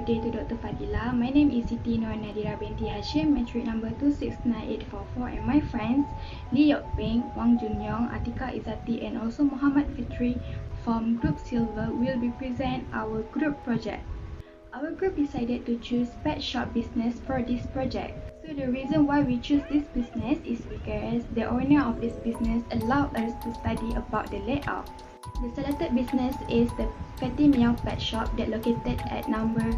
day to Dr. Fadila. My name is Siti Nur Nadira binti Hashim, matric number 269844, and my friends Lee Yok Ping, Wang Junyong, Atika Izati, and also Muhammad Fitri from Group Silver will be present our group project. Our group decided to choose pet shop business for this project. So the reason why we choose this business is because the owner of this business allowed us to study about the layout. The selected business is the Fatty Meow Pet Shop that located at number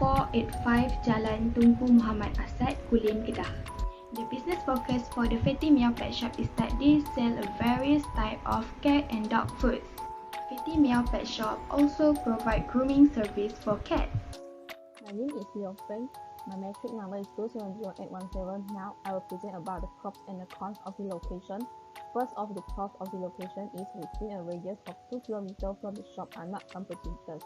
485 Jalan Tunku Muhammad Asad, Kulim, Kedah. The business focus for the Fatty Meow Pet Shop is that they sell a various type of cat and dog foods. Fatty Meow Pet Shop also provide grooming service for cats. My name is Lee Yok Ping. My metric number is 2700817. Now I will present about the pros and the cons of the location. First of the pros of the location is within a radius of 2 km from the shop are not competitors.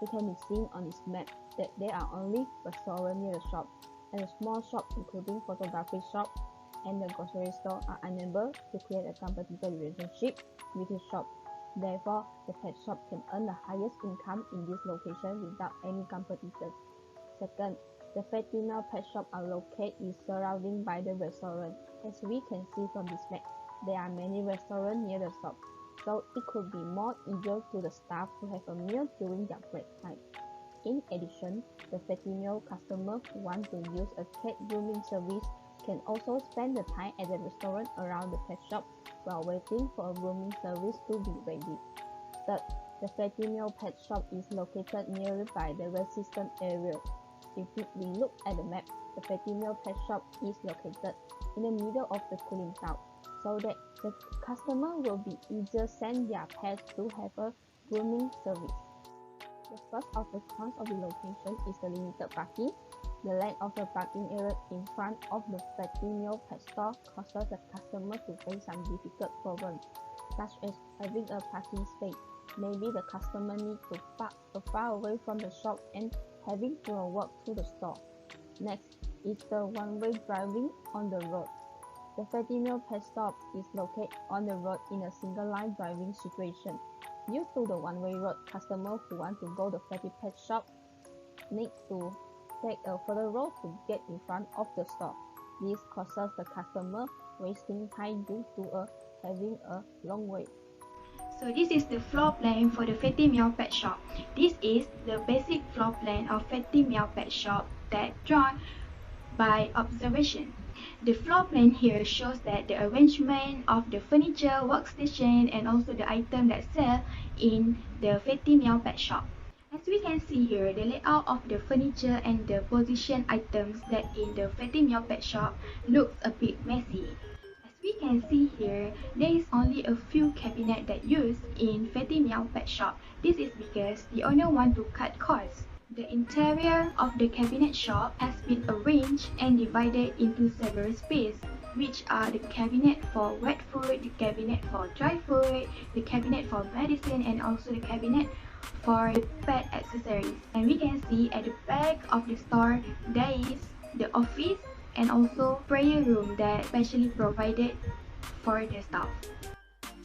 It can be seen on this map that there are only restaurants near the shop, and a small shop including photography shop and the grocery store are unable to create a competitor relationship with the shop. Therefore, the pet shop can earn the highest income in this location without any competitors. Second, the Fatty Meow Pet Shop are located surrounding by the restaurant. As we can see from this map, there are many restaurants near the shop, so it could be more easier to the staff to have a meal during their break time. In addition, the Fatty Meow customers who want to use a cat grooming service can also spend the time at the restaurant around the pet shop while waiting for a grooming service to be ready. Third, the Fatty Meow Pet Shop is located nearby the resistant area. If we look at the map, the Fatty Meow Pet Shop is located in the middle of the Kulim town, so that the customer will be easier send their pets to have a grooming service. The first of the cons of the location is the limited parking. The length of the parking area in front of the Fatty Meow Pet Store causes the customer to face some difficult problems, such as having a parking space. Maybe the customer needs to park far away from the shop and having to walk to the store. Next is the one-way driving on the road. The Fatty Meow Pet Stop is located on the road in a single-line driving situation. Due to the one-way road, customers who want to go to Fatty Pet Shop need to take a further road to get in front of the store. This causes the customer wasting time due to having a long wait. So this is the floor plan for the Fatty Meow Pet Shop. This is the basic floor plan of Fatty Meow Pet Shop that drawn by observation. The floor plan here shows that the arrangement of the furniture, workstation, and also the item that sell in the Fatty Meow Pet Shop. As we can see here, the layout of the furniture and the position items that in the Fatty Meow Pet Shop looks a bit messy. We can see here, there is only a few cabinets that used in Fatty Meow Pet Shop. This is because the owner want to cut costs. The interior of the cabinet shop has been arranged and divided into several spaces, which are the cabinet for wet food, the cabinet for dry food, the cabinet for medicine, and also the cabinet for the pet accessories. And we can see at the back of the store, there is the office and also prayer room that specially provided for the staff.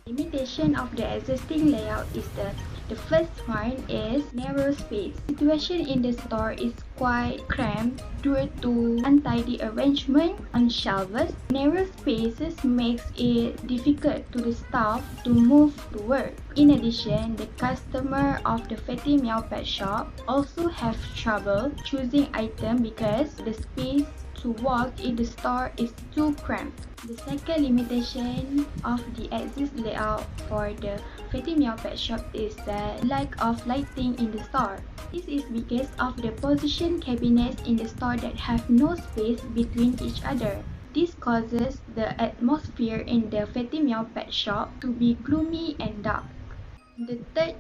Limitation of the existing layout is that the first one is narrow space. Situation in the store is quite cramped due to untidy arrangement on shelves. Narrow spaces makes it difficult to the staff to move to work. In addition, the customer of the Fatty Meow Pet Shop also have trouble choosing item because the space to walk in the store is too cramped. The second limitation of the existing layout for the Fatty Meow Pet Shop is the lack of lighting in the store. This is because of the position cabinets in the store that have no space between each other. This causes the atmosphere in the Fatty Meow Pet Shop to be gloomy and dark. The third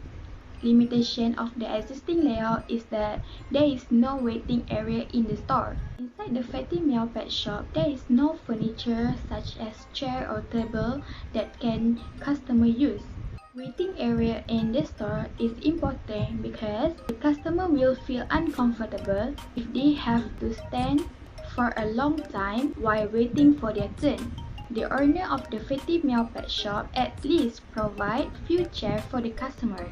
limitation of the existing layout is that there is no waiting area in the store. Inside the Fatty Meow Pet Shop, there is no furniture such as chair or table that can customer use. Waiting area in the store is important because the customer will feel uncomfortable if they have to stand for a long time while waiting for their turn. The owner of the Fatty Meow Pet Shop at least provide few chairs for the customers.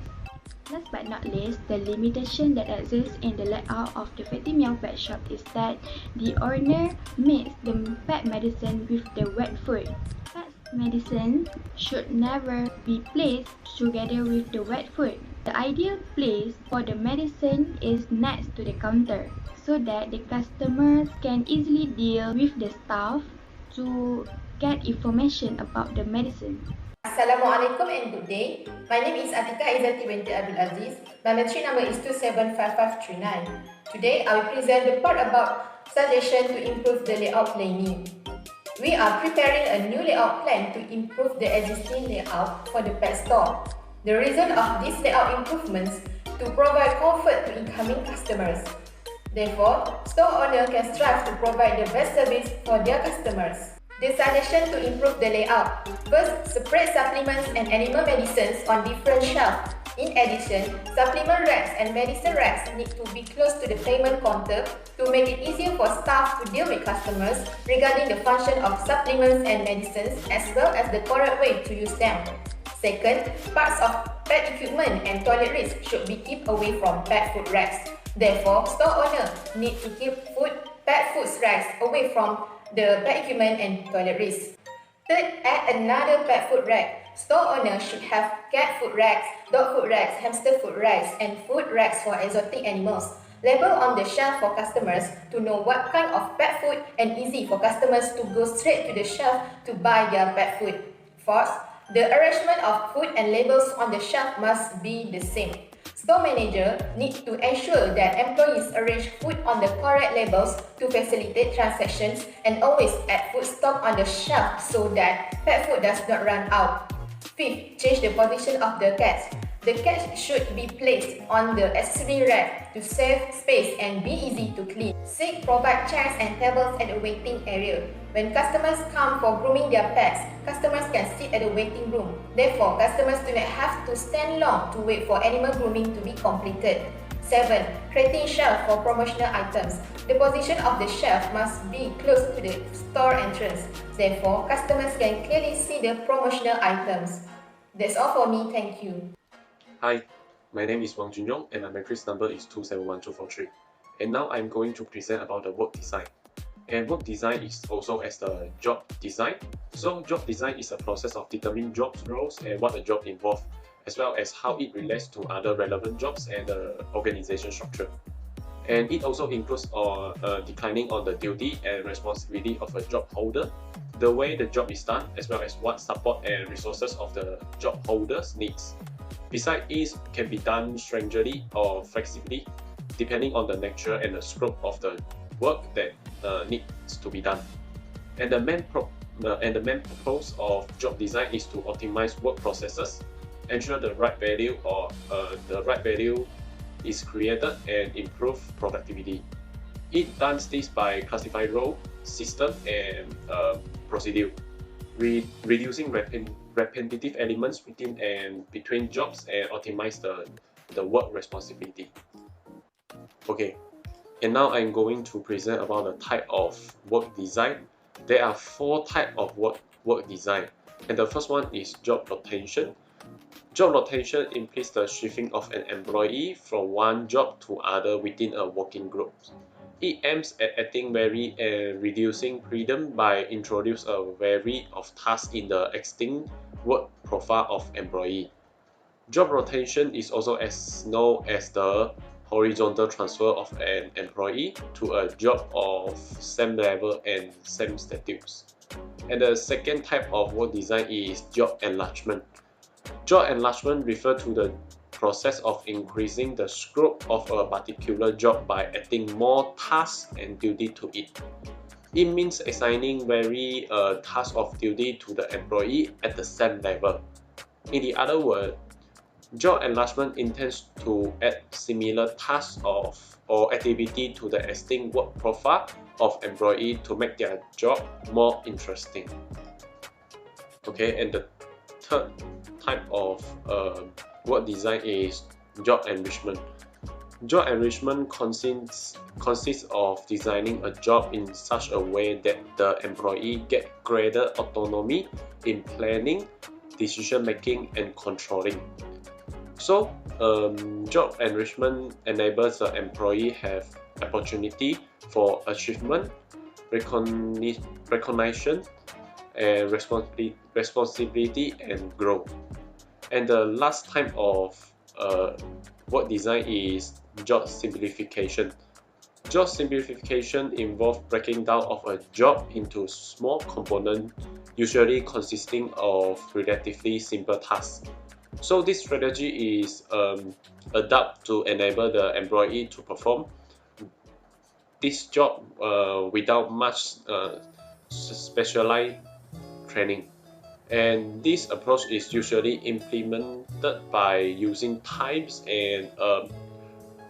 Last but not least, the limitation that exists in the layout of the Fatty Meow Pet Shop is that the owner mixes the pet medicine with the wet food. Pet medicine should never be placed together with the wet food. The ideal place for the medicine is next to the counter so that the customers can easily deal with the staff to get information about the medicine. Assalamualaikum and good day. My name is Atika Izzati binti Abdul Aziz. My matric number is 275539. Today I will present the part about suggestion to improve the layout planning. We are preparing a new layout plan to improve the existing layout for the pet store. The reason of these layout improvements to provide comfort to incoming customers. Therefore, store owner can strive to provide the best service for their customers. The suggestion to improve the layout. First, separate supplements and animal medicines on different shelves. In addition, supplement racks and medicine racks need to be close to the payment counter to make it easier for staff to deal with customers regarding the function of supplements and medicines as well as the correct way to use them. Second, parts of pet equipment and toiletries should be kept away from pet food racks. Therefore, store owner need to keep pet food racks away from the pet equipment and toiletries. Third, add another pet food rack. Store owner should have cat food racks, dog food racks, hamster food racks, and food racks for exotic animals. Label on the shelf for customers to know what kind of pet food and easy for customers to go straight to the shelf to buy their pet food. Fourth, the arrangement of food and labels on the shelf must be the same. Store manager needs to ensure that employees arrange food on the correct labels to facilitate transactions and always add food stock on the shelf so that pet food does not run out. Fifth, change the position of the cats. The cats should be placed on the accessory rack to save space and be easy to clean. Sixth, provide chairs and tables at the waiting area. When customers come for grooming their pets, customers can sit at the waiting room. Therefore, customers do not have to stand long to wait for animal grooming to be completed. 7. Creating shelf for promotional items. The position of the shelf must be close to the store entrance. Therefore, customers can clearly see the promotional items. That's all for me. Thank you. Hi, my name is Wang Junyong and my matrix number is 271243. And now I'm going to present about the work design. And work design is also as the job design. So job design is a process of determining job roles and what the job involves, as well as how it relates to other relevant jobs and the organization structure. And it also includes declining on the duty and responsibility of a job holder, the way the job is done, as well as what support and resources of the job holders needs. Besides, it can be done strangely or flexibly, depending on the nature and the scope of the work that needs to be done. And the main purpose of job design is to optimize work processes, ensure the right value is created, and improve productivity. It does this by classifying role, system, and procedure, reducing repetitive elements within and between jobs and optimize the work responsibility. Okay, and now I'm going to present about the type of work design. There are 4 types of work design, and the first one is job rotation. Job rotation implies the shifting of an employee from one job to other within a working group. It aims at adding variety and reducing freedom by introducing a variety of tasks in the existing work profile of employee. Job rotation is also known as the horizontal transfer of an employee to a job of same level and same status. And the second type of work design is job enlargement. Job enlargement refers to the process of increasing the scope of a particular job by adding more tasks and duty to it. It means assigning various tasks of duty to the employee at the same level. In the other word, job enlargement intends to add similar tasks or activity to the existing work profile of employee to make their job more interesting. Okay, and the third type of work design is job enrichment. Job enrichment consists of designing a job in such a way that the employee get greater autonomy in planning, decision making, and controlling. So job enrichment enables the employee have opportunity for achievement, recognition, and responsibility and growth. And the last type of work design is job simplification. Job simplification involves breaking down of a job into small components, usually consisting of relatively simple tasks. So this strategy is adapted to enable the employee to perform this job without much specialized training. And this approach is usually implemented by using types and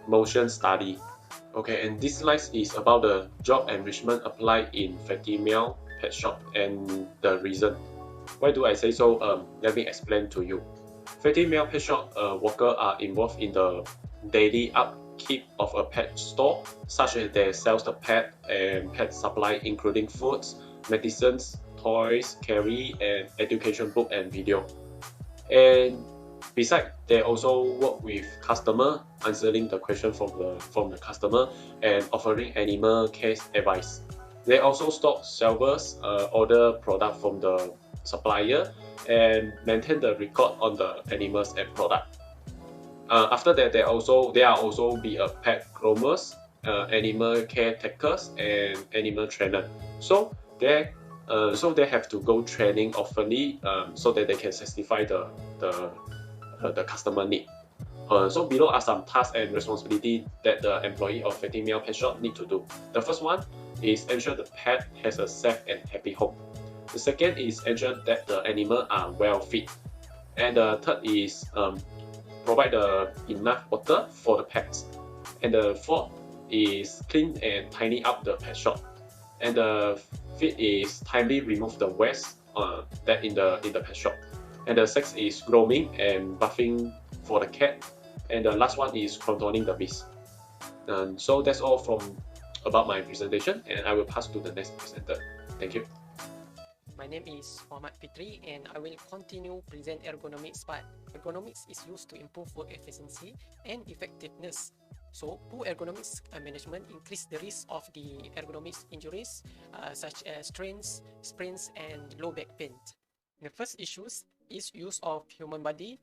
motion study. Okay, and this slide is about the job enrichment applied in female pet shop and the reason. Why do I say so? Let me explain to you. Female pet shop workers are involved in the daily upkeep of a pet store, such as they sell the pet and pet supply, including foods, medicines, toys, carry, and education book and video. And besides, they also work with customer, answering the question from the customer and offering animal care advice. They also stock servers, order product from the supplier, and maintain the record on the animals and product. After that, they are also be a pet groomers, animal caretakers, and animal trainer. So they have to go training oftenly so that they can satisfy the customer need. So below are some tasks and responsibility that the employee of female pet shop need to do. The first one is ensure the pet has a safe and happy home. The second is ensure that the animal are well fed. And the third is provide enough water for the pets. And the fourth is clean and tidy up the pet shop. And the fifth is timely remove the waste that in the pet shop. And the sixth is grooming and buffing for the cat. And the last one is controlling the bees. So that's all from about my presentation, and I will pass to the next presenter. Thank you. My name is Muhammad Fitri and I will continue present ergonomics part. Ergonomics is used to improve work efficiency and effectiveness. So, poor ergonomics management increase the risk of the ergonomics injuries such as strains, sprains, and low back pain. The first issues is use of human body,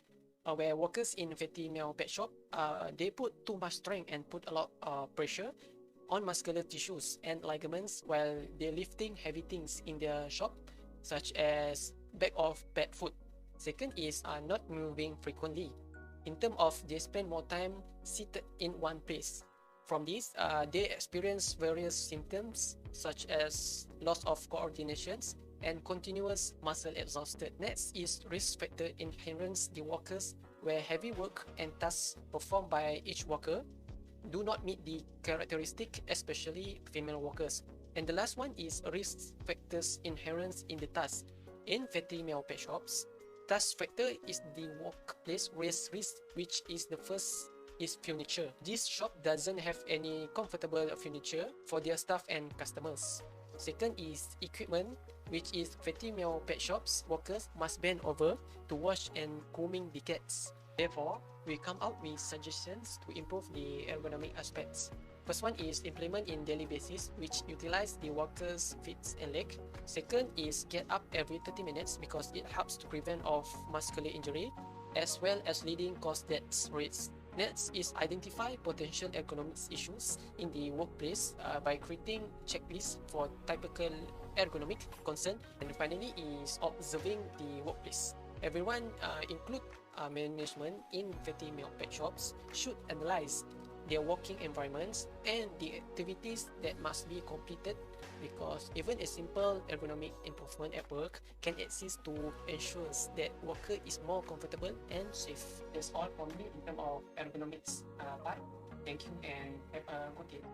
where workers in female pet shop they put too much strength and put a lot of pressure on muscular tissues and ligaments while they're lifting heavy things in their shop, such as bag of pet food. Second is not moving frequently. In terms of they spend more time seated in one place. From this, they experience various symptoms such as loss of coordinations and continuous muscle exhausted. Next is risk factor inherent the workers, where heavy work and tasks performed by each worker do not meet the characteristic, especially female workers. And the last one is risk factors inherent in the task. In female pet shops, task factor is the workplace risk, which is the first is furniture. This shop doesn't have any comfortable furniture for their staff and customers. Second is equipment, which is female pet shops workers must bend over to wash and grooming the cats. Therefore, we come out with suggestions to improve the ergonomic aspects. First one is implement in daily basis, which utilize the workers' feet and leg. Second is get up every 30 minutes because it helps to prevent of muscular injury as well as leading cause death rates. Next is identify potential ergonomics issues in the workplace by creating checklists for typical ergonomic concern. And finally is observing the workplace. Everyone, include management in female pet shops, should analyze their working environments and the activities that must be completed, because even a simple ergonomic improvement at work can assist to ensure that worker is more comfortable and safe. That's all from me in terms of ergonomics part. Thank you and have a good day.